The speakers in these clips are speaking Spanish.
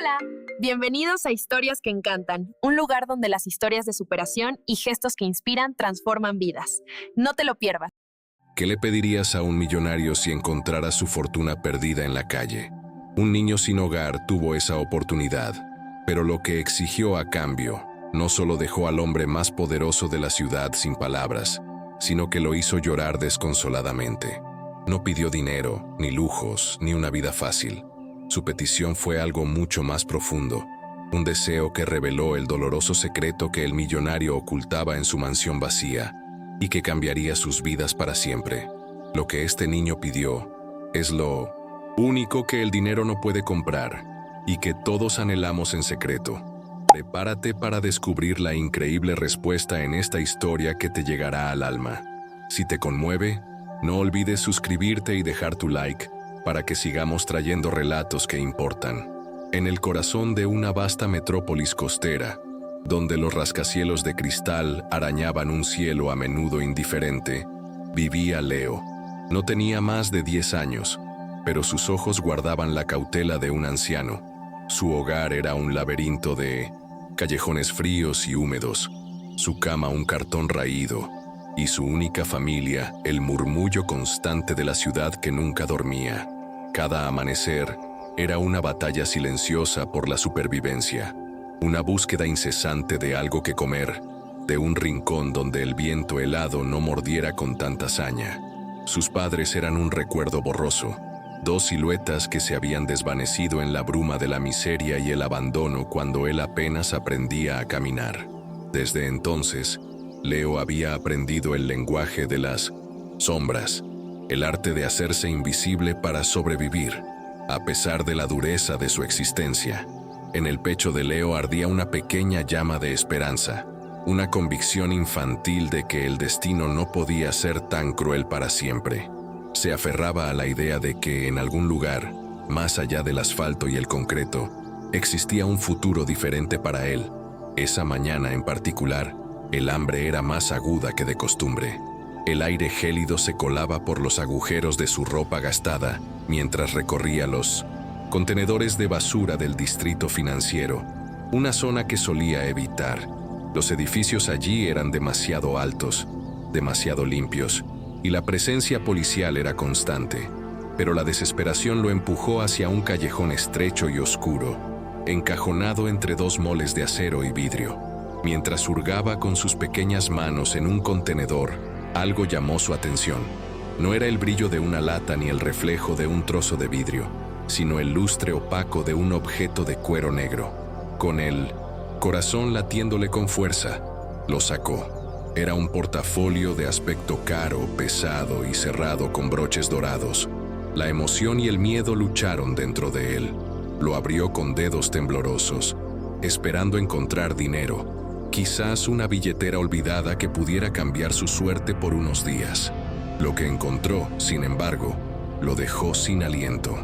Hola, bienvenidos a Historias que Encantan, un lugar donde las historias de superación y gestos que inspiran transforman vidas. No te lo pierdas. ¿Qué le pedirías a un millonario si encontrara su fortuna perdida en la calle? Un niño sin hogar tuvo esa oportunidad, pero lo que exigió a cambio no solo dejó al hombre más poderoso de la ciudad sin palabras, sino que lo hizo llorar desconsoladamente. No pidió dinero, ni lujos, ni una vida fácil. Su petición fue algo mucho más profundo, un deseo que reveló el doloroso secreto que el millonario ocultaba en su mansión vacía y que cambiaría sus vidas para siempre. Lo que este niño pidió es lo único que el dinero no puede comprar y que todos anhelamos en secreto. Prepárate para descubrir la increíble respuesta en esta historia que te llegará al alma. Si te conmueve, no olvides suscribirte y dejar tu like para que sigamos trayendo relatos que importan. En el corazón de una vasta metrópolis costera, donde los rascacielos de cristal arañaban un cielo a menudo indiferente, vivía Leo. No tenía más de 10 años, pero sus ojos guardaban la cautela de un anciano. Su hogar era un laberinto de callejones fríos y húmedos, su cama un cartón raído, y su única familia el murmullo constante de la ciudad que nunca dormía. Cada amanecer era una batalla silenciosa por la supervivencia, una búsqueda incesante de algo que comer, de un rincón donde el viento helado no mordiera con tanta saña. Sus padres eran un recuerdo borroso, dos siluetas que se habían desvanecido en la bruma de la miseria y el abandono cuando él apenas aprendía a caminar. Desde entonces, Leo había aprendido el lenguaje de las sombras, el arte de hacerse invisible para sobrevivir, a pesar de la dureza de su existencia. En el pecho de Leo ardía una pequeña llama de esperanza, una convicción infantil de que el destino no podía ser tan cruel para siempre. Se aferraba a la idea de que en algún lugar, más allá del asfalto y el concreto, existía un futuro diferente para él. Esa mañana en particular, el hambre era más aguda que de costumbre. El aire gélido se colaba por los agujeros de su ropa gastada mientras recorría los contenedores de basura del distrito financiero, una zona que solía evitar. Los edificios allí eran demasiado altos, demasiado limpios, y la presencia policial era constante, pero la desesperación lo empujó hacia un callejón estrecho y oscuro, encajonado entre dos moles de acero y vidrio. Mientras hurgaba con sus pequeñas manos en un contenedor, algo llamó su atención. No era el brillo de una lata ni el reflejo de un trozo de vidrio, sino el lustre opaco de un objeto de cuero negro. Con el corazón latiéndole con fuerza, lo sacó. Era un portafolio de aspecto caro, pesado y cerrado con broches dorados. La emoción y el miedo lucharon dentro de él. Lo abrió con dedos temblorosos, esperando encontrar dinero. Quizás una billetera olvidada que pudiera cambiar su suerte por unos días. Lo que encontró, sin embargo, lo dejó sin aliento.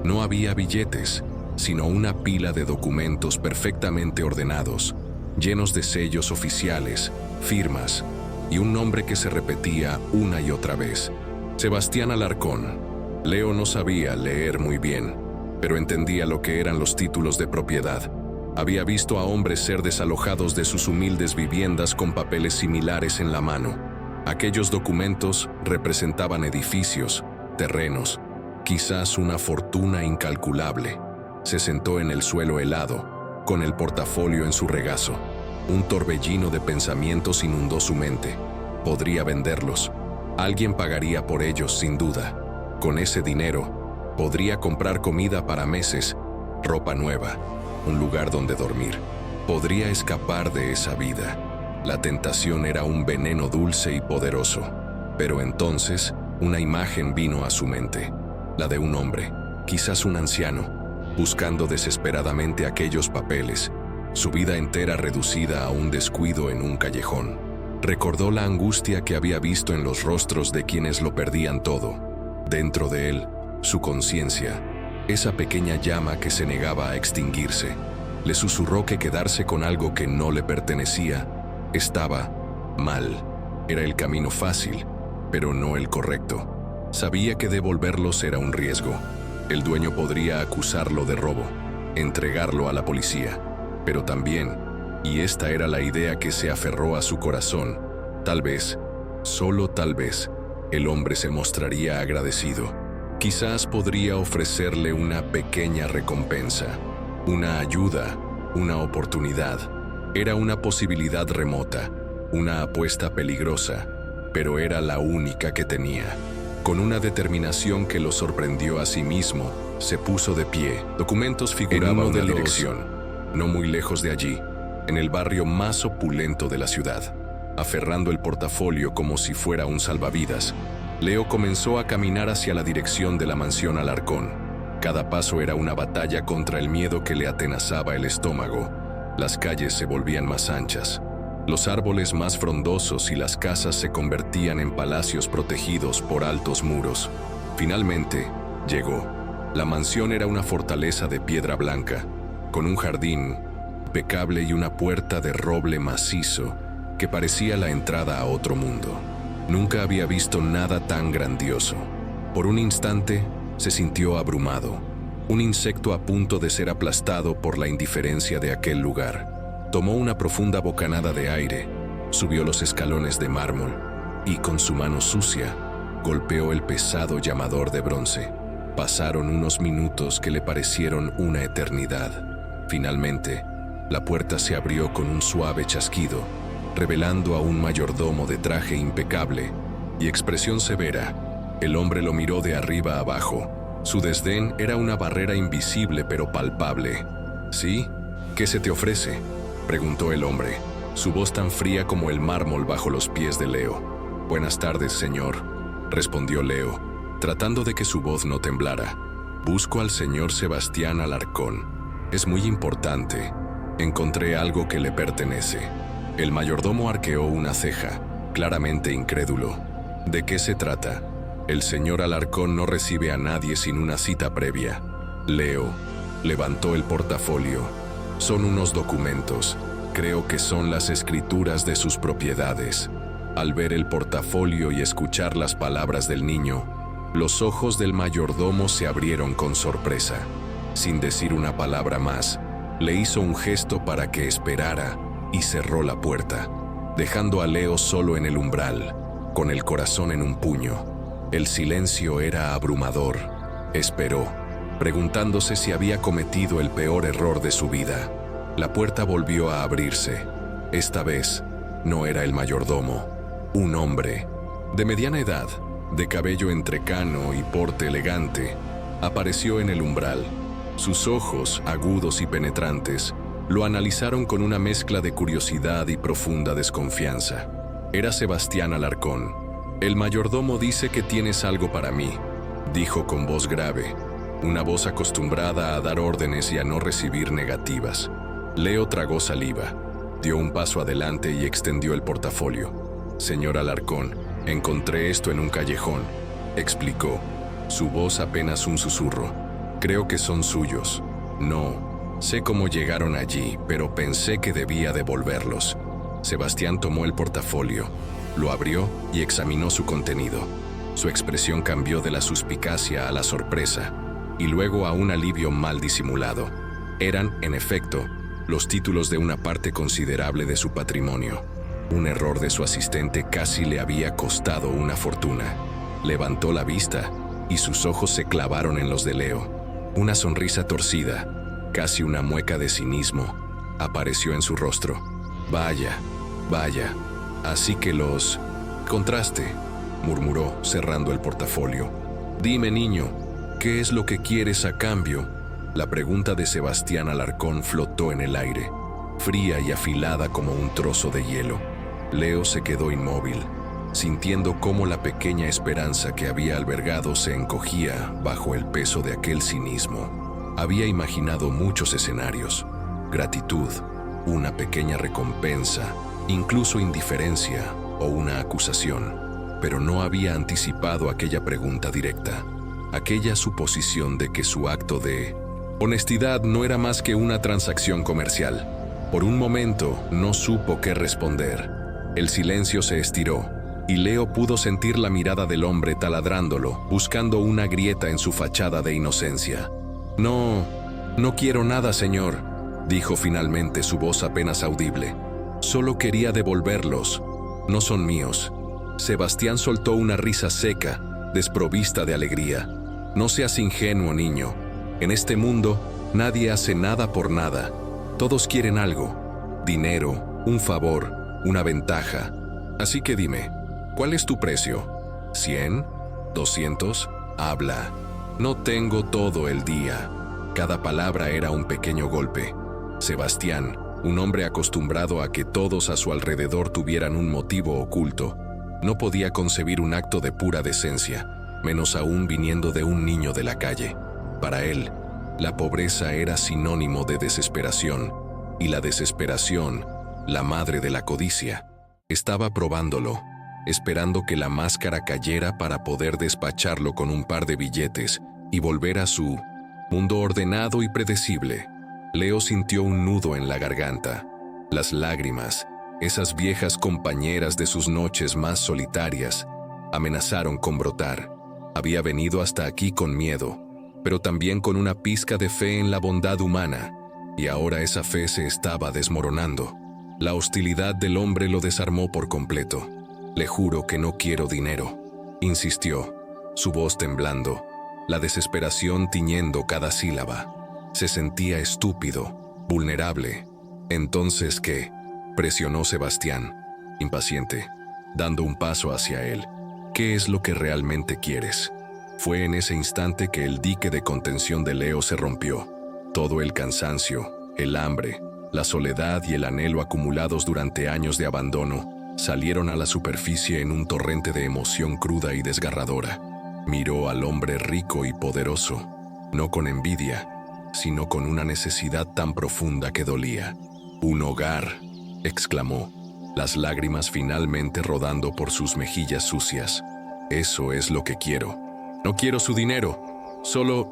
No había billetes, sino una pila de documentos perfectamente ordenados, llenos de sellos oficiales, firmas, y un nombre que se repetía una y otra vez: Sebastián Alarcón. Leo no sabía leer muy bien, pero entendía lo que eran los títulos de propiedad. Había visto a hombres ser desalojados de sus humildes viviendas con papeles similares en la mano. Aquellos documentos representaban edificios, terrenos, quizás una fortuna incalculable. Se sentó en el suelo helado, con el portafolio en su regazo. Un torbellino de pensamientos inundó su mente. Podría venderlos. Alguien pagaría por ellos, sin duda. Con ese dinero, podría comprar comida para meses, ropa nueva, un lugar donde dormir. Podría escapar de esa vida. La tentación era un veneno dulce y poderoso. Pero entonces, una imagen vino a su mente. La de un hombre, quizás un anciano, buscando desesperadamente aquellos papeles, su vida entera reducida a un descuido en un callejón. Recordó la angustia que había visto en los rostros de quienes lo perdían todo. Dentro de él, su conciencia, esa pequeña llama que se negaba a extinguirse, le susurró que quedarse con algo que no le pertenecía estaba mal. Era el camino fácil, pero no el correcto. Sabía que devolverlos era un riesgo. El dueño podría acusarlo de robo. entregarlo a la policía. Pero también, y esta era la idea que se aferró a su corazón, tal vez, solo tal vez, el hombre se mostraría agradecido. Quizás podría ofrecerle una pequeña recompensa, una ayuda, una oportunidad. Era una posibilidad remota, una apuesta peligrosa, pero era la única que tenía. Con una determinación que lo sorprendió a sí mismo, se puso de pie. Documentos figuraban una dirección, no muy lejos de allí, en el barrio más opulento de la ciudad. Aferrando el portafolio como si fuera un salvavidas, Leo comenzó a caminar hacia la dirección de la mansión Alarcón. Cada paso era una batalla contra el miedo que le atenazaba el estómago. Las calles se volvían más anchas, los árboles más frondosos y las casas se convertían en palacios protegidos por altos muros. Finalmente, llegó. La mansión era una fortaleza de piedra blanca, con un jardín impecable y una puerta de roble macizo que parecía la entrada a otro mundo. Nunca había visto nada tan grandioso. Por un instante, se sintió abrumado, un insecto a punto de ser aplastado por la indiferencia de aquel lugar. Tomó una profunda bocanada de aire, subió los escalones de mármol y, con su mano sucia, golpeó el pesado llamador de bronce. Pasaron unos minutos que le parecieron una eternidad. Finalmente, la puerta se abrió con un suave chasquido, revelando a un mayordomo de traje impecable y expresión severa. El hombre lo miró de arriba a abajo. Su desdén era una barrera invisible pero palpable. ¿Sí? ¿Qué se te ofrece?, preguntó el hombre, su voz tan fría como el mármol bajo los pies de Leo. Buenas tardes, señor, respondió Leo, tratando de que su voz no temblara. Busco al señor Sebastián Alarcón. Es muy importante. Encontré algo que le pertenece. El mayordomo arqueó una ceja, claramente incrédulo. ¿De qué se trata? El señor Alarcón no recibe a nadie sin una cita previa. Leo levantó el portafolio. Son unos documentos. Creo que son las escrituras de sus propiedades. Al ver el portafolio y escuchar las palabras del niño, los ojos del mayordomo se abrieron con sorpresa. Sin decir una palabra más, le hizo un gesto para que esperara y cerró la puerta, dejando a Leo solo en el umbral, con el corazón en un puño. El silencio era abrumador. Esperó, preguntándose si había cometido el peor error de su vida. La puerta volvió a abrirse. Esta vez, no era el mayordomo. Un hombre, de mediana edad, de cabello entrecano y porte elegante, apareció en el umbral. Sus ojos, agudos y penetrantes, lo analizaron con una mezcla de curiosidad y profunda desconfianza. Era Sebastián Alarcón. El mayordomo dice que tienes algo para mí, dijo con voz grave, una voz acostumbrada a dar órdenes y a no recibir negativas. Leo tragó saliva, dio un paso adelante y extendió el portafolio. Señor Alarcón, encontré esto en un callejón, explicó, su voz apenas un susurro. Creo que son suyos. No sé cómo llegaron allí, pero pensé que debía devolverlos. Sebastián tomó el portafolio, lo abrió y examinó su contenido. Su expresión cambió de la suspicacia a la sorpresa, y luego a un alivio mal disimulado. Eran, en efecto, los títulos de una parte considerable de su patrimonio. Un error de su asistente casi le había costado una fortuna. Levantó la vista y sus ojos se clavaron en los de Leo. Una sonrisa torcida, casi una mueca de cinismo, apareció en su rostro. Vaya, así que los encontraste, murmuró cerrando el portafolio. Dime, niño, ¿qué es lo que quieres a cambio? La pregunta de Sebastián Alarcón flotó en el aire, fría y afilada como un trozo de hielo. Leo se quedó inmóvil, sintiendo cómo la pequeña esperanza que había albergado se encogía bajo el peso de aquel cinismo. Había imaginado muchos escenarios: gratitud, una pequeña recompensa, incluso indiferencia o una acusación, pero no había anticipado aquella pregunta directa, aquella suposición de que su acto de honestidad no era más que una transacción comercial. Por un momento no supo qué responder. El silencio se estiró, y Leo pudo sentir la mirada del hombre taladrándolo, buscando una grieta en su fachada de inocencia. No, No quiero nada, señor, dijo finalmente, su voz apenas audible. Solo quería devolverlos. No son míos. Sebastián soltó una risa seca, desprovista de alegría. No seas ingenuo, niño. En este mundo, nadie hace nada por nada. Todos quieren algo. Dinero, un favor, una ventaja. Así que dime, ¿cuál es tu precio? ¿100? ¿200? Habla. No tengo todo el día. Cada palabra era un pequeño golpe. Sebastián, un hombre acostumbrado a que todos a su alrededor tuvieran un motivo oculto, no podía concebir un acto de pura decencia, menos aún viniendo de un niño de la calle. Para él, la pobreza era sinónimo de desesperación, y la desesperación, la madre de la codicia. Estaba probándolo, esperando que la máscara cayera para poder despacharlo con un par de billetes y volver a su mundo ordenado y predecible. Leo sintió un nudo en la garganta. Las lágrimas, esas viejas compañeras de sus noches más solitarias, amenazaron con brotar. Había venido hasta aquí con miedo, pero también con una pizca de fe en la bondad humana, y ahora esa fe se estaba desmoronando. La hostilidad del hombre lo desarmó por completo. Le juro que no quiero dinero, insistió, su voz temblando, la desesperación tiñendo cada sílaba. Se sentía estúpido, vulnerable. ¿Entonces qué? Presionó Sebastián, impaciente, dando un paso hacia él. ¿Qué es lo que realmente quieres? Fue en ese instante que el dique de contención de Leo se rompió. Todo el cansancio, el hambre, la soledad y el anhelo acumulados durante años de abandono salieron a la superficie en un torrente de emoción cruda y desgarradora. Miró al hombre rico y poderoso, no con envidia, sino con una necesidad tan profunda que dolía. «Un hogar», exclamó, las lágrimas finalmente rodando por sus mejillas sucias. «Eso es lo que quiero. No quiero su dinero. Solo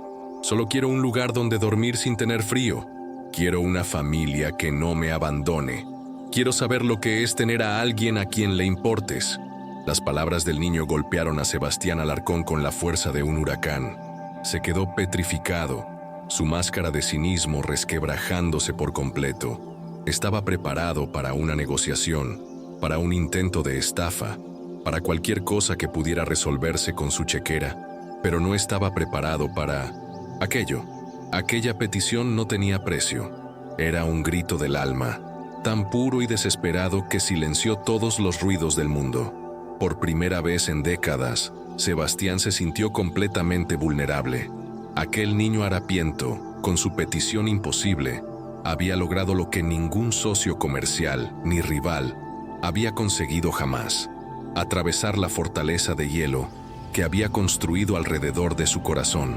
quiero un lugar donde dormir sin tener frío. Quiero una familia que no me abandone. Quiero saber lo que es tener a alguien a quien le importes». Las palabras del niño golpearon a Sebastián Alarcón con la fuerza de un huracán. Se quedó petrificado, su máscara de cinismo resquebrajándose por completo. Estaba preparado para una negociación, para un intento de estafa, para cualquier cosa que pudiera resolverse con su chequera, pero no estaba preparado para aquello. Aquella petición no tenía precio. Era un grito del alma, tan puro y desesperado que silenció todos los ruidos del mundo. Por primera vez en décadas, Sebastián se sintió completamente vulnerable. Aquel niño harapiento, con su petición imposible, había logrado lo que ningún socio comercial ni rival había conseguido jamás: atravesar la fortaleza de hielo que había construido alrededor de su corazón.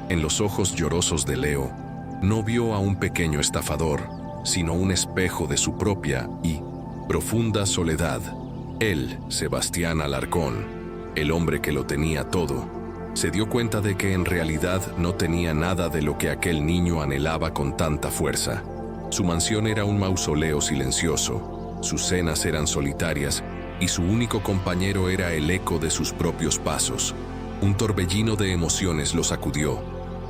En los ojos llorosos de Leo, no vio a un pequeño estafador, sino un espejo de su propia y profunda soledad. Él, Sebastián Alarcón, el hombre que lo tenía todo, se dio cuenta de que en realidad no tenía nada de lo que aquel niño anhelaba con tanta fuerza. Su mansión era un mausoleo silencioso, sus cenas eran solitarias y su único compañero era el eco de sus propios pasos. Un torbellino de emociones lo sacudió.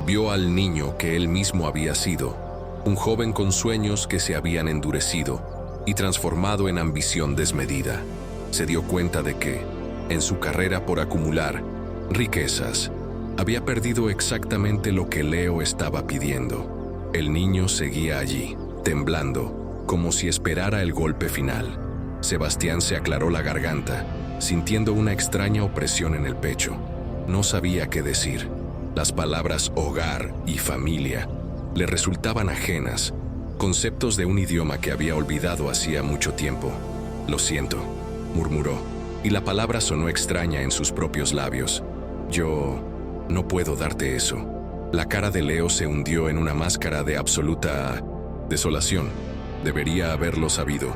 Vio al niño que él mismo había sido, un joven con sueños que se habían endurecido y transformado en ambición desmedida. Se dio cuenta de que, en su carrera por acumular riquezas, había perdido exactamente lo que Leo estaba pidiendo. El niño seguía allí, temblando, como si esperara el golpe final. Sebastián se aclaró la garganta, sintiendo una extraña opresión en el pecho. No sabía qué decir. Las palabras hogar y familia le resultaban ajenas, conceptos de un idioma que había olvidado hacía mucho tiempo. «Lo siento», murmuró, y la palabra sonó extraña en sus propios labios. «Yo no puedo darte eso». La cara de Leo se hundió en una máscara de absoluta desolación. Debería haberlo sabido.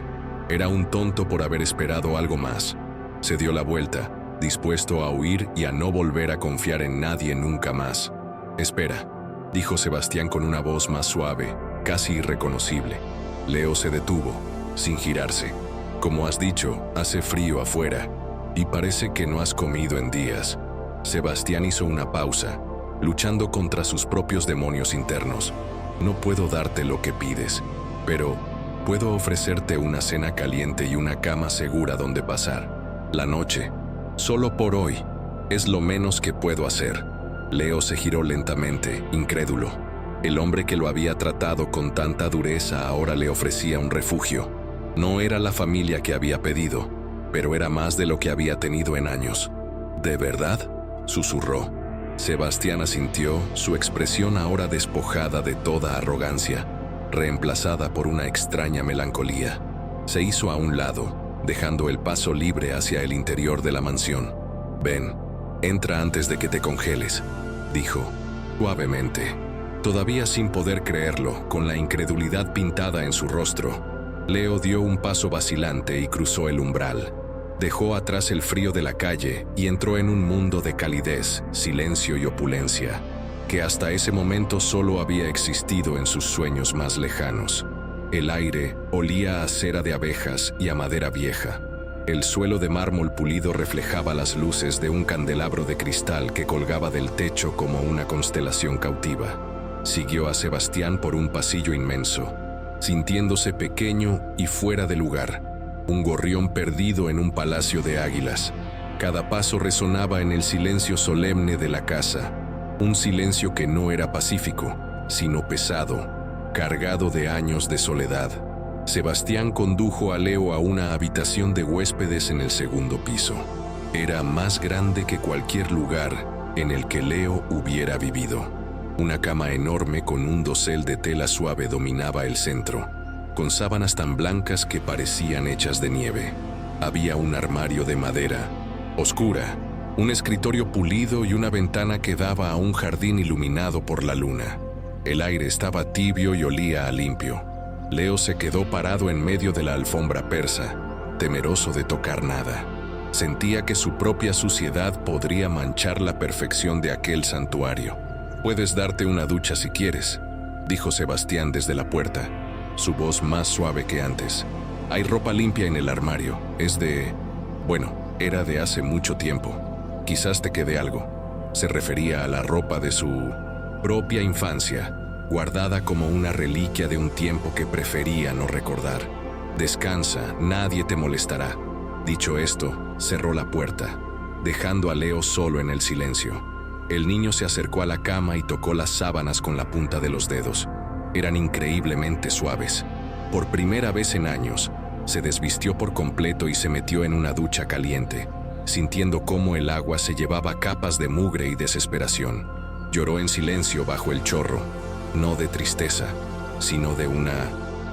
Era un tonto por haber esperado algo más. Se dio la vuelta, dispuesto a huir y a no volver a confiar en nadie nunca más. «Espera», dijo Sebastián con una voz más suave, casi irreconocible. Leo se detuvo, sin girarse. «Como has dicho, hace frío afuera, y parece que no has comido en días». Sebastián hizo una pausa, luchando contra sus propios demonios internos. no puedo darte lo que pides, pero puedo ofrecerte una cena caliente y una cama segura donde pasar la noche. Solo por hoy, es lo menos que puedo hacer. Leo se giró lentamente, incrédulo. El hombre que lo había tratado con tanta dureza ahora le ofrecía un refugio. No era la familia que había pedido, pero era más de lo que había tenido en años. ¿De verdad?, susurró. Sebastián asintió, su expresión ahora despojada de toda arrogancia, reemplazada por una extraña melancolía. Se hizo a un lado, dejando el paso libre hacia el interior de la mansión. «Ven, entra antes de que te congeles», dijo, suavemente. Todavía sin poder creerlo, con la incredulidad pintada en su rostro, Leo dio un paso vacilante y cruzó el umbral. Dejó atrás el frío de la calle y entró en un mundo de calidez, silencio y opulencia, que hasta ese momento solo había existido en sus sueños más lejanos. El aire olía a cera de abejas y a madera vieja. El suelo de mármol pulido reflejaba las luces de un candelabro de cristal que colgaba del techo como una constelación cautiva. Siguió a Sebastián por un pasillo inmenso, sintiéndose pequeño y fuera de lugar, un gorrión perdido en un palacio de águilas. Cada paso resonaba en el silencio solemne de la casa, un silencio que no era pacífico, sino pesado, cargado de años de soledad. Sebastián condujo a Leo a una habitación de huéspedes en el segundo piso. Era más grande que cualquier lugar en el que Leo hubiera vivido. Una cama enorme con un dosel de tela suave dominaba el centro, con sábanas tan blancas que parecían hechas de nieve. Había un armario de madera, oscura, un escritorio pulido y una ventana que daba a un jardín iluminado por la luna. El aire estaba tibio y olía a limpio. Leo se quedó parado en medio de la alfombra persa, temeroso de tocar nada. Sentía que su propia suciedad podría manchar la perfección de aquel santuario. «Puedes darte una ducha si quieres», dijo Sebastián desde la puerta, su voz más suave que antes. «Hay ropa limpia en el armario. Era de hace mucho tiempo. Quizás te quede algo». Se refería a la ropa de su propia infancia, guardada como una reliquia de un tiempo que prefería no recordar. «Descansa, nadie te molestará». Dicho esto, cerró la puerta, dejando a Leo solo en el silencio. El niño se acercó a la cama y tocó las sábanas con la punta de los dedos. Eran increíblemente suaves. Por primera vez en años, se desvistió por completo y se metió en una ducha caliente, sintiendo cómo el agua se llevaba capas de mugre y desesperación. Lloró en silencio bajo el chorro, no de tristeza, sino de una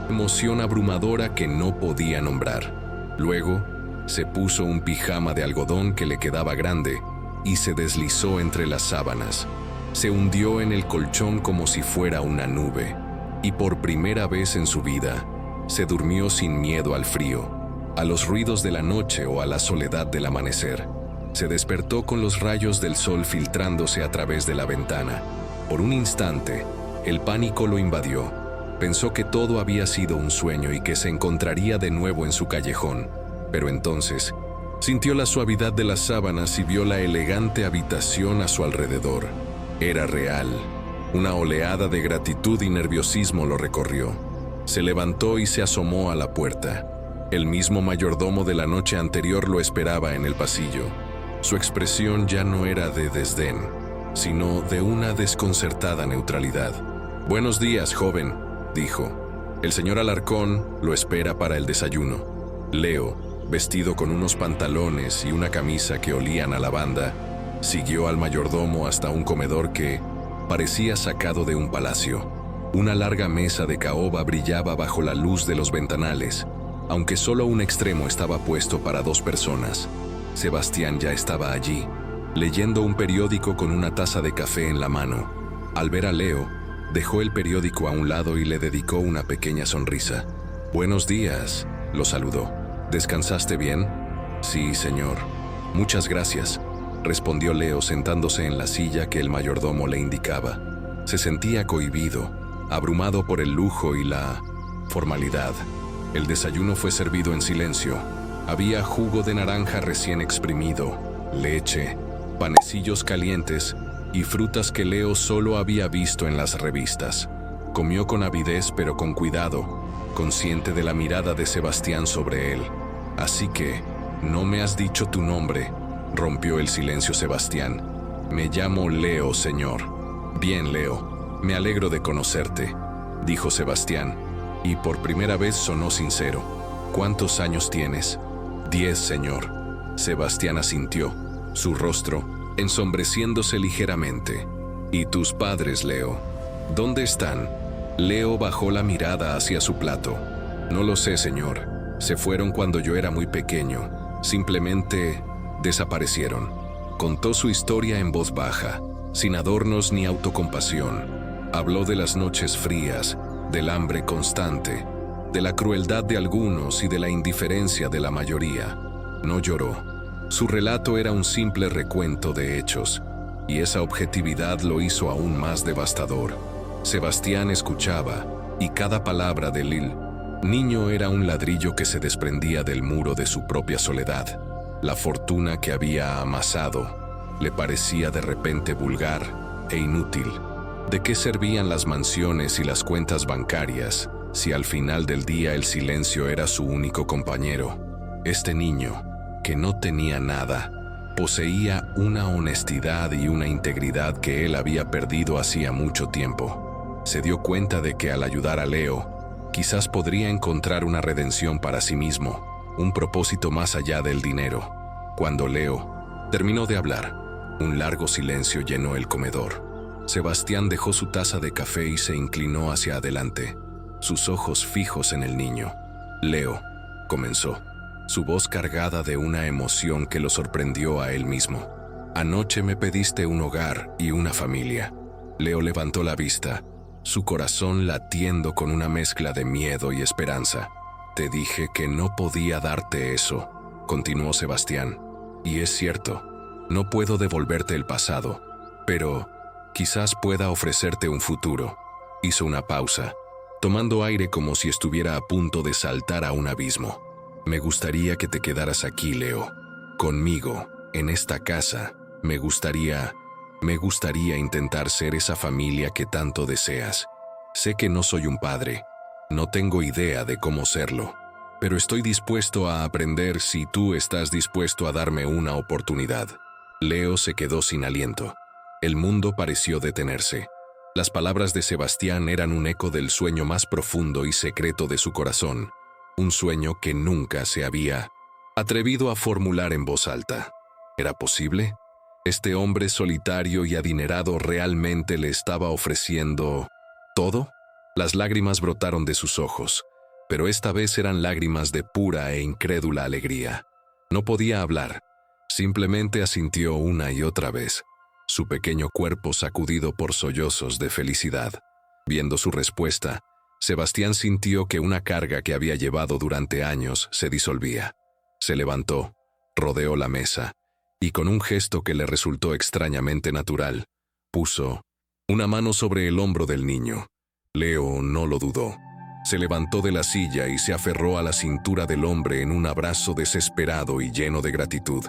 emoción abrumadora que no podía nombrar. Luego, se puso un pijama de algodón que le quedaba grande y se deslizó entre las sábanas. Se hundió en el colchón como si fuera una nube, y por primera vez en su vida, se durmió sin miedo al frío, a los ruidos de la noche o a la soledad del amanecer. Se despertó con los rayos del sol filtrándose a través de la ventana. Por un instante, el pánico lo invadió. Pensó que todo había sido un sueño y que se encontraría de nuevo en su callejón. Pero entonces, sintió la suavidad de las sábanas y vio la elegante habitación a su alrededor. Era real. Una oleada de gratitud y nerviosismo lo recorrió. Se levantó y se asomó a la puerta. El mismo mayordomo de la noche anterior lo esperaba en el pasillo. Su expresión ya no era de desdén, sino de una desconcertada neutralidad. «Buenos días, joven», dijo. «El señor Alarcón lo espera para el desayuno». Leo, vestido con unos pantalones y una camisa que olían a lavanda, siguió al mayordomo hasta un comedor que parecía sacado de un palacio. Una larga mesa de caoba brillaba bajo la luz de los ventanales, aunque solo un extremo estaba puesto para 2 personas. Sebastián ya estaba allí, leyendo un periódico con una taza de café en la mano. Al ver a Leo, dejó el periódico a un lado y le dedicó una pequeña sonrisa. «Buenos días», lo saludó. «¿Descansaste bien?» «Sí, señor». «Muchas gracias», respondió Leo sentándose en la silla que el mayordomo le indicaba. Se sentía cohibido, abrumado por el lujo y la formalidad. El desayuno fue servido en silencio. Había jugo de naranja recién exprimido, leche, panecillos calientes y frutas que Leo solo había visto en las revistas. Comió con avidez pero con cuidado, consciente de la mirada de Sebastián sobre él. «Así que, ¿no me has dicho tu nombre?», rompió el silencio Sebastián. «Me llamo Leo, señor». «Bien, Leo, me alegro de conocerte», dijo Sebastián, y por primera vez sonó sincero. «¿Cuántos años tienes?». «10, señor». Sebastián asintió, su rostro ensombreciéndose ligeramente. «¿Y tus padres, Leo? ¿Dónde están?». Leo bajó la mirada hacia su plato. «No lo sé, señor. Se fueron cuando yo era muy pequeño. Simplemente desaparecieron». Contó su historia en voz baja, sin adornos ni autocompasión. Habló de las noches frías, del hambre constante, de la crueldad de algunos y de la indiferencia de la mayoría. No lloró. Su relato era un simple recuento de hechos, y esa objetividad lo hizo aún más devastador. Sebastián escuchaba, y cada palabra de Lil niño era un ladrillo que se desprendía del muro de su propia soledad. La fortuna que había amasado le parecía de repente vulgar e inútil. ¿De qué servían las mansiones y las cuentas bancarias si al final del día el silencio era su único compañero? Este niño, que no tenía nada, poseía una honestidad y una integridad que él había perdido hacía mucho tiempo. Se dio cuenta de que al ayudar a Leo, quizás podría encontrar una redención para sí mismo, un propósito más allá del dinero. Cuando Leo terminó de hablar, un largo silencio llenó el comedor. Sebastián dejó su taza de café y se inclinó hacia adelante, sus ojos fijos en el niño. «Leo», comenzó, su voz cargada de una emoción que lo sorprendió a él mismo. «Anoche me pediste un hogar y una familia». Leo levantó la vista, su corazón latiendo con una mezcla de miedo y esperanza. «Te dije que no podía darte eso», continuó Sebastián. «Y es cierto, no puedo devolverte el pasado, pero quizás pueda ofrecerte un futuro». Hizo una pausa, tomando aire como si estuviera a punto de saltar a un abismo. «Me gustaría que te quedaras aquí, Leo, conmigo, en esta casa. Me gustaría intentar ser esa familia que tanto deseas. Sé que no soy un padre, no tengo idea de cómo serlo, pero estoy dispuesto a aprender si tú estás dispuesto a darme una oportunidad». Leo se quedó sin aliento. El mundo pareció detenerse. Las palabras de Sebastián eran un eco del sueño más profundo y secreto de su corazón, un sueño que nunca se había atrevido a formular en voz alta. ¿Era posible? ¿Este hombre solitario y adinerado realmente le estaba ofreciendo todo? Las lágrimas brotaron de sus ojos, pero esta vez eran lágrimas de pura e incrédula alegría. No podía hablar, simplemente asintió una y otra vez, su pequeño cuerpo sacudido por sollozos de felicidad. Viendo su respuesta, Sebastián sintió que una carga que había llevado durante años se disolvía. Se levantó, rodeó la mesa, y con un gesto que le resultó extrañamente natural, puso una mano sobre el hombro del niño. Leo no lo dudó. Se levantó de la silla y se aferró a la cintura del hombre en un abrazo desesperado y lleno de gratitud.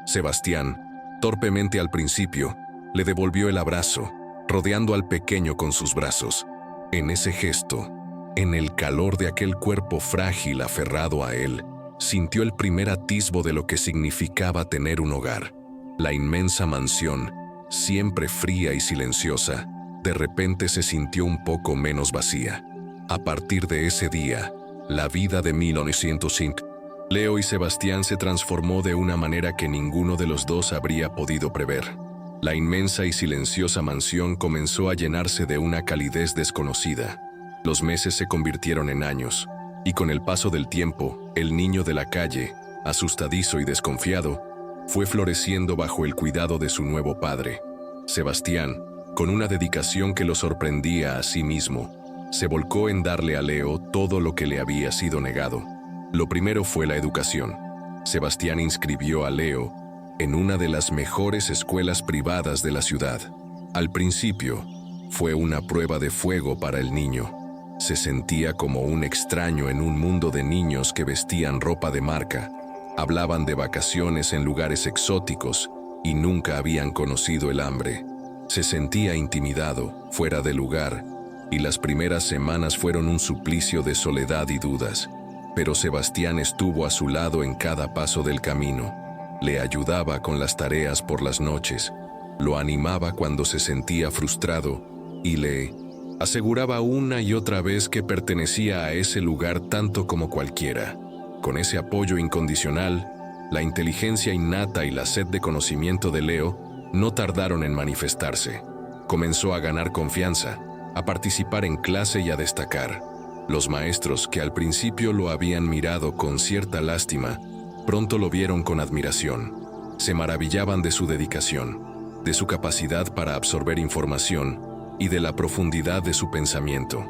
Sebastián, torpemente al principio, le devolvió el abrazo, rodeando al pequeño con sus brazos. En ese gesto, en el calor de aquel cuerpo frágil aferrado a él, sintió el primer atisbo de lo que significaba tener un hogar. La inmensa mansión, siempre fría y silenciosa, de repente se sintió un poco menos vacía. A partir de ese día, la vida de 1905, Leo y Sebastián se transformó de una manera que ninguno de los dos habría podido prever. La inmensa y silenciosa mansión comenzó a llenarse de una calidez desconocida. Los meses se convirtieron en años, y con el paso del tiempo, el niño de la calle, asustadizo y desconfiado, fue floreciendo bajo el cuidado de su nuevo padre. Sebastián, con una dedicación que lo sorprendía a sí mismo, se volcó en darle a Leo todo lo que le había sido negado. Lo primero fue la educación. Sebastián inscribió a Leo en una de las mejores escuelas privadas de la ciudad. Al principio, fue una prueba de fuego para el niño. Se sentía como un extraño en un mundo de niños que vestían ropa de marca, hablaban de vacaciones en lugares exóticos y nunca habían conocido el hambre. Se sentía intimidado, fuera de lugar, y las primeras semanas fueron un suplicio de soledad y dudas. Pero Sebastián estuvo a su lado en cada paso del camino. Le ayudaba con las tareas por las noches, lo animaba cuando se sentía frustrado y le aseguraba una y otra vez que pertenecía a ese lugar tanto como cualquiera. Con ese apoyo incondicional, la inteligencia innata y la sed de conocimiento de Leo no tardaron en manifestarse. Comenzó a ganar confianza, a participar en clase y a destacar. Los maestros, que al principio lo habían mirado con cierta lástima, pronto lo vieron con admiración. Se maravillaban de su dedicación, de su capacidad para absorber información y de la profundidad de su pensamiento.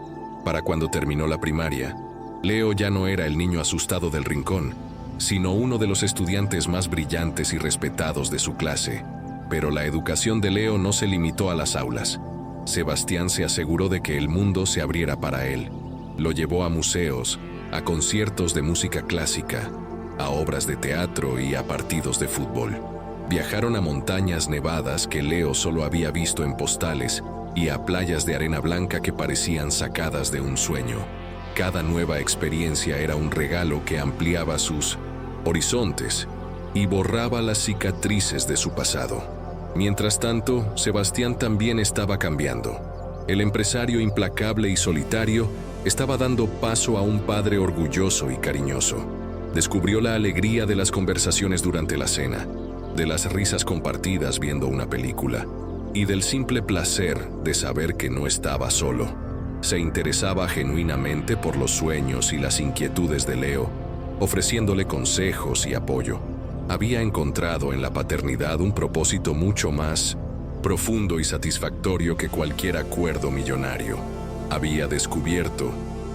Para cuando terminó la primaria, Leo ya no era el niño asustado del rincón, sino uno de los estudiantes más brillantes y respetados de su clase. Pero la educación de Leo no se limitó a las aulas. Sebastián se aseguró de que el mundo se abriera para él. Lo llevó a museos, a conciertos de música clásica, a obras de teatro y a partidos de fútbol. Viajaron a montañas nevadas que Leo solo había visto en postales y a playas de arena blanca que parecían sacadas de un sueño. Cada nueva experiencia era un regalo que ampliaba sus horizontes y borraba las cicatrices de su pasado. Mientras tanto, Sebastián también estaba cambiando. El empresario implacable y solitario estaba dando paso a un padre orgulloso y cariñoso. Descubrió la alegría de las conversaciones durante la cena, de las risas compartidas viendo una película y del simple placer de saber que no estaba solo. Se interesaba genuinamente por los sueños y las inquietudes de Leo, ofreciéndole consejos y apoyo. Había encontrado en la paternidad un propósito mucho más profundo y satisfactorio que cualquier acuerdo millonario. Había descubierto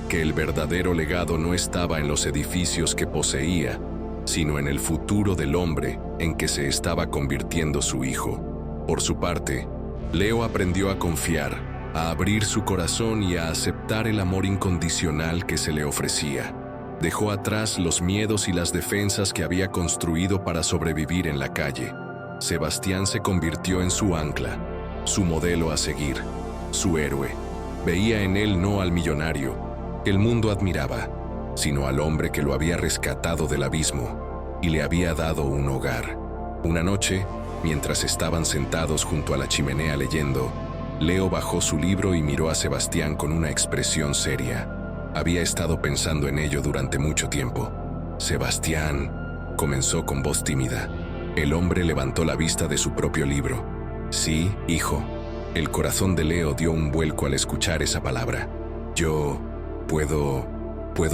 que el verdadero legado no estaba en los edificios que poseía, sino en el futuro del hombre en que se estaba convirtiendo su hijo. Por su parte, Leo aprendió a confiar, a abrir su corazón y a aceptar el amor incondicional que se le ofrecía. Dejó atrás los miedos y las defensas que había construido para sobrevivir en la calle. Sebastián se convirtió en su ancla, su modelo a seguir, su héroe. Veía en él no al millonario que el mundo admiraba, sino al hombre que lo había rescatado del abismo y le había dado un hogar. Una noche, mientras estaban sentados junto a la chimenea leyendo, Leo bajó su libro y miró a Sebastián con una expresión seria. Había estado pensando en ello durante mucho tiempo. Sebastián, comenzó con voz tímida. El hombre levantó la vista de su propio libro. Sí, hijo. El corazón de Leo dio un vuelco al escuchar esa palabra. ¿Yo puedo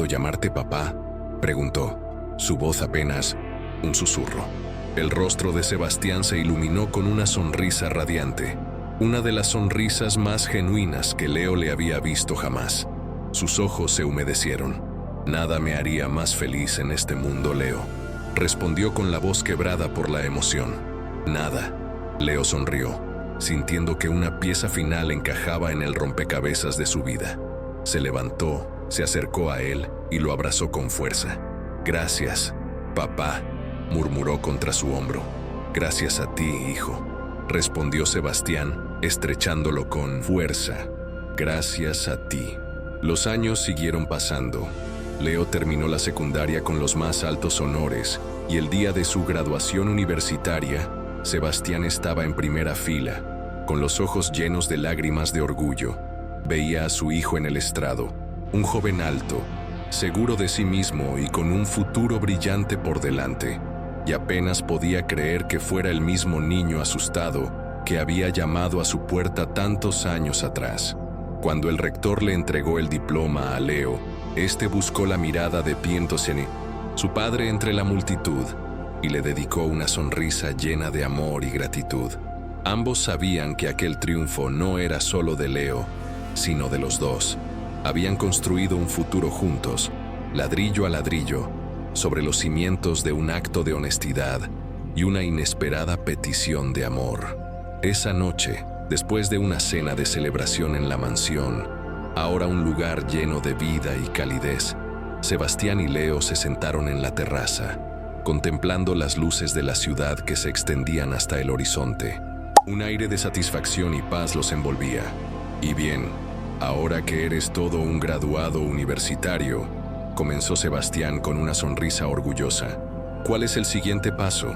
llamarte papá?, preguntó, su voz apenas un susurro. El rostro de Sebastián se iluminó con una sonrisa radiante, una de las sonrisas más genuinas que Leo le había visto jamás. Sus ojos se humedecieron. Nada me haría más feliz en este mundo, Leo, respondió con la voz quebrada por la emoción. Nada. Leo sonrió, sintiendo que una pieza final encajaba en el rompecabezas de su vida. Se levantó, se acercó a él y lo abrazó con fuerza. Gracias, papá, murmuró contra su hombro. Gracias a ti, hijo, respondió Sebastián, estrechándolo con fuerza. Gracias a ti. Los años siguieron pasando. Leo terminó la secundaria con los más altos honores y el día de su graduación universitaria, Sebastián estaba en primera fila, con los ojos llenos de lágrimas de orgullo. Veía a su hijo en el estrado, un joven alto, seguro de sí mismo y con un futuro brillante por delante, y apenas podía creer que fuera el mismo niño asustado que había llamado a su puerta tantos años atrás. Cuando el rector le entregó el diploma a Leo, este buscó la mirada de Pientoseni, su padre entre la multitud, y le dedicó una sonrisa llena de amor y gratitud. Ambos sabían que aquel triunfo no era solo de Leo, sino de los dos. Habían construido un futuro juntos, ladrillo a ladrillo, sobre los cimientos de un acto de honestidad y una inesperada petición de amor. Esa noche, después de una cena de celebración en la mansión, ahora un lugar lleno de vida y calidez, Sebastián y Leo se sentaron en la terraza, contemplando las luces de la ciudad que se extendían hasta el horizonte. Un aire de satisfacción y paz los envolvía. Y bien, Ahora que eres todo un graduado universitario, comenzó Sebastián con una sonrisa orgullosa. ¿Cuál es el siguiente paso?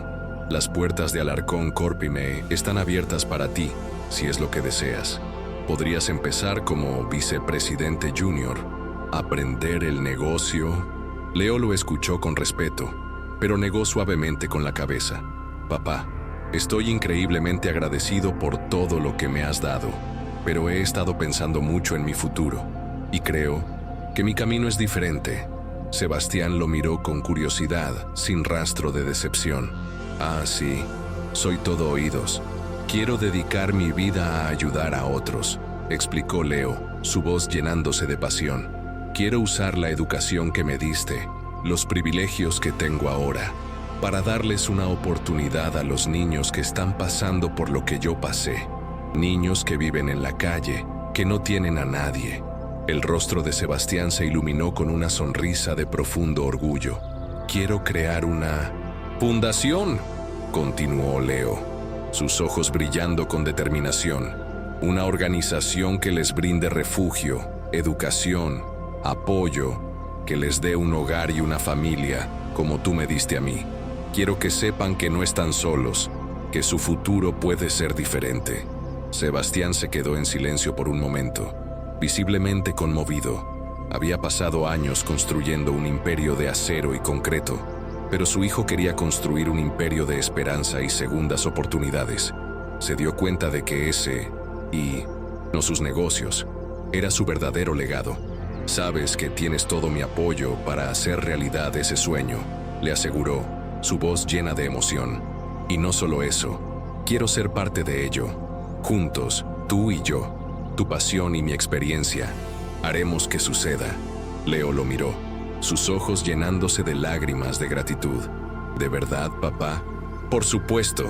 Las puertas de Alarcón Corpime están abiertas para ti, si es lo que deseas. Podrías empezar como vicepresidente junior, aprender el negocio. Leo lo escuchó con respeto, pero negó suavemente con la cabeza. Papá, estoy increíblemente agradecido por todo lo que me has dado, pero he estado pensando mucho en mi futuro, y creo que mi camino es diferente. Sebastián lo miró con curiosidad, sin rastro de decepción. Ah, sí, soy todo oídos. Quiero dedicar mi vida a ayudar a otros, explicó Leo, su voz llenándose de pasión. Quiero usar la educación que me diste, los privilegios que tengo ahora, para darles una oportunidad a los niños que están pasando por lo que yo pasé. Niños que viven en la calle, que no tienen a nadie. El rostro de Sebastián se iluminó con una sonrisa de profundo orgullo. Quiero crear una fundación, continuó Leo, sus ojos brillando con determinación. Una organización que les brinde refugio, educación, apoyo, que les dé un hogar y una familia, como tú me diste a mí. Quiero que sepan que no están solos, que su futuro puede ser diferente. Sebastián se quedó en silencio por un momento, visiblemente conmovido. Había pasado años construyendo un imperio de acero y concreto, pero su hijo quería construir un imperio de esperanza y segundas oportunidades. Se dio cuenta de que ese, y no sus negocios, era su verdadero legado. Sabes que tienes todo mi apoyo para hacer realidad ese sueño, le aseguró, su voz llena de emoción. Y no solo eso, quiero ser parte de ello. Juntos, tú y yo, tu pasión y mi experiencia, haremos que suceda. Leo lo miró, sus ojos llenándose de lágrimas de gratitud. ¿De verdad, papá? Por supuesto,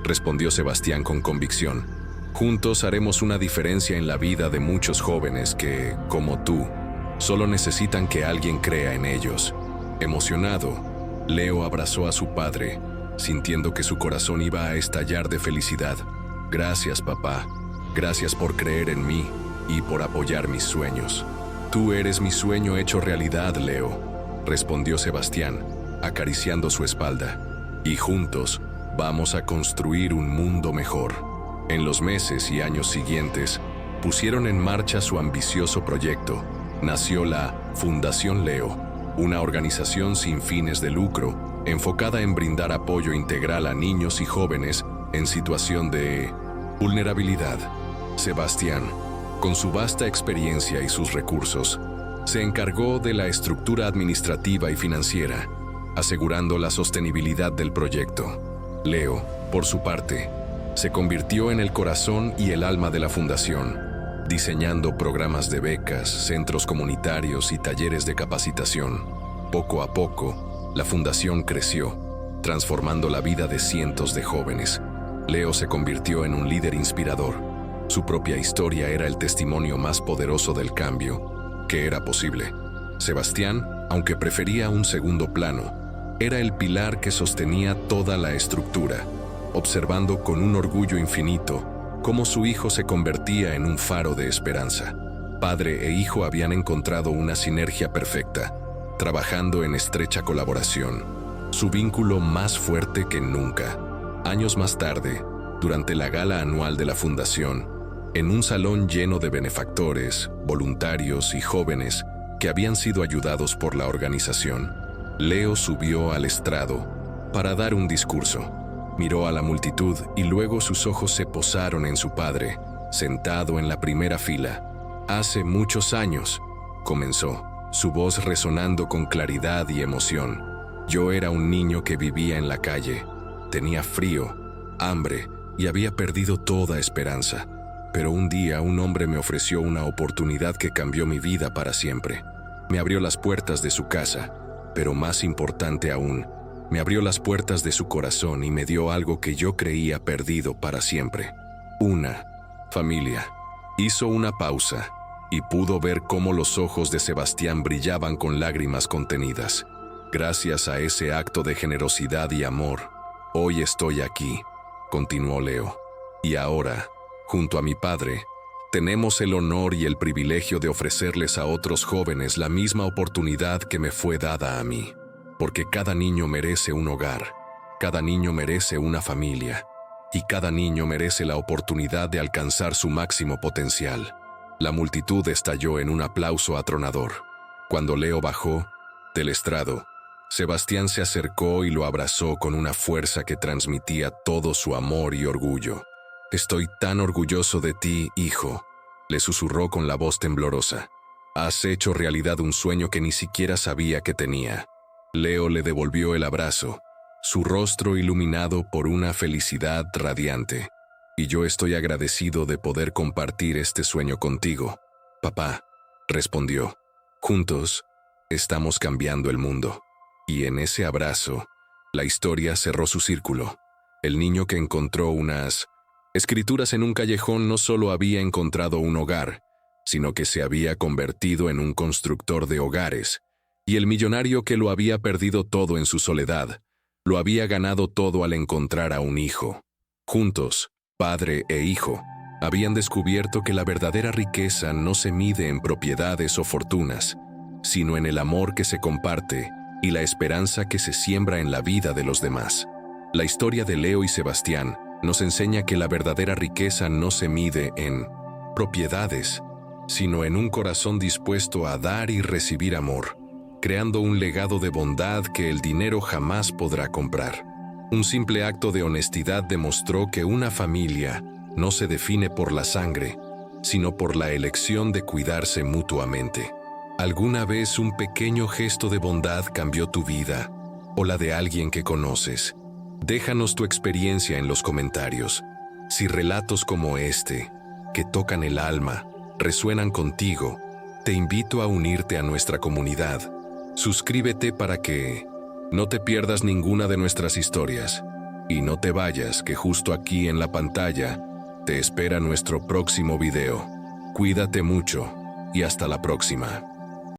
respondió Sebastián con convicción. Juntos haremos una diferencia en la vida de muchos jóvenes que, como tú, solo necesitan que alguien crea en ellos. Emocionado, Leo abrazó a su padre, sintiendo que su corazón iba a estallar de felicidad. Gracias, papá. Gracias por creer en mí y por apoyar mis sueños. Tú eres mi sueño hecho realidad, Leo, respondió Sebastián, acariciando su espalda. Y juntos vamos a construir un mundo mejor. En los meses y años siguientes, pusieron en marcha su ambicioso proyecto. Nació la Fundación Leo, una organización sin fines de lucro, enfocada en brindar apoyo integral a niños y jóvenes en situación de vulnerabilidad. Sebastián, con su vasta experiencia y sus recursos, se encargó de la estructura administrativa y financiera, asegurando la sostenibilidad del proyecto. Leo, por su parte, se convirtió en el corazón y el alma de la fundación, diseñando programas de becas, centros comunitarios y talleres de capacitación. Poco a poco, la fundación creció, transformando la vida de cientos de jóvenes. Leo se convirtió en un líder inspirador. Su propia historia era el testimonio más poderoso del cambio que era posible. Sebastián, aunque prefería un segundo plano, era el pilar que sostenía toda la estructura, observando con un orgullo infinito cómo su hijo se convertía en un faro de esperanza. Padre e hijo habían encontrado una sinergia perfecta, trabajando en estrecha colaboración, su vínculo más fuerte que nunca. Años más tarde, durante la gala anual de la Fundación, en un salón lleno de benefactores, voluntarios y jóvenes que habían sido ayudados por la organización, Leo subió al estrado para dar un discurso. Miró a la multitud y luego sus ojos se posaron en su padre, sentado en la primera fila. Hace muchos años, comenzó, su voz resonando con claridad y emoción. Yo era un niño que vivía en la calle. Tenía frío, hambre y había perdido toda esperanza. Pero un día un hombre me ofreció una oportunidad que cambió mi vida para siempre. Me abrió las puertas de su casa, pero más importante aún, me abrió las puertas de su corazón y me dio algo que yo creía perdido para siempre. Una familia. Hizo una pausa y pudo ver cómo los ojos de Sebastián brillaban con lágrimas contenidas. Gracias a ese acto de generosidad y amor, hoy estoy aquí, continuó Leo. Y ahora, junto a mi padre, Tenemos el honor y el privilegio de ofrecerles a otros jóvenes la misma oportunidad que me fue dada a mí, porque cada niño merece un hogar, cada niño merece una familia, y cada niño merece la oportunidad de alcanzar su máximo potencial. La multitud estalló en un aplauso atronador. Cuando Leo bajó del estrado, Sebastián se acercó y lo abrazó con una fuerza que transmitía todo su amor y orgullo. «Estoy tan orgulloso de ti, hijo», le susurró con la voz temblorosa. «Has hecho realidad un sueño que ni siquiera sabía que tenía». Leo le devolvió el abrazo, su rostro iluminado por una felicidad radiante. «Y yo estoy agradecido de poder compartir este sueño contigo, papá», respondió. «Juntos, estamos cambiando el mundo». Y en ese abrazo, la historia cerró su círculo. El niño que encontró unas escrituras en un callejón no solo había encontrado un hogar, sino que se había convertido en un constructor de hogares. Y el millonario que lo había perdido todo en su soledad, lo había ganado todo al encontrar a un hijo. Juntos, padre e hijo, habían descubierto que la verdadera riqueza no se mide en propiedades o fortunas, sino en el amor que se comparte y la esperanza que se siembra en la vida de los demás. La historia de Leo y Sebastián nos enseña que la verdadera riqueza no se mide en propiedades, sino en un corazón dispuesto a dar y recibir amor, creando un legado de bondad que el dinero jamás podrá comprar. Un simple acto de honestidad demostró que una familia no se define por la sangre, sino por la elección de cuidarse mutuamente. ¿Alguna vez un pequeño gesto de bondad cambió tu vida o la de alguien que conoces? Déjanos tu experiencia en los comentarios. Si relatos como este, que tocan el alma, resuenan contigo, te invito a unirte a nuestra comunidad. Suscríbete para que no te pierdas ninguna de nuestras historias. Y no te vayas, que justo aquí en la pantalla te espera nuestro próximo video. Cuídate mucho y hasta la próxima.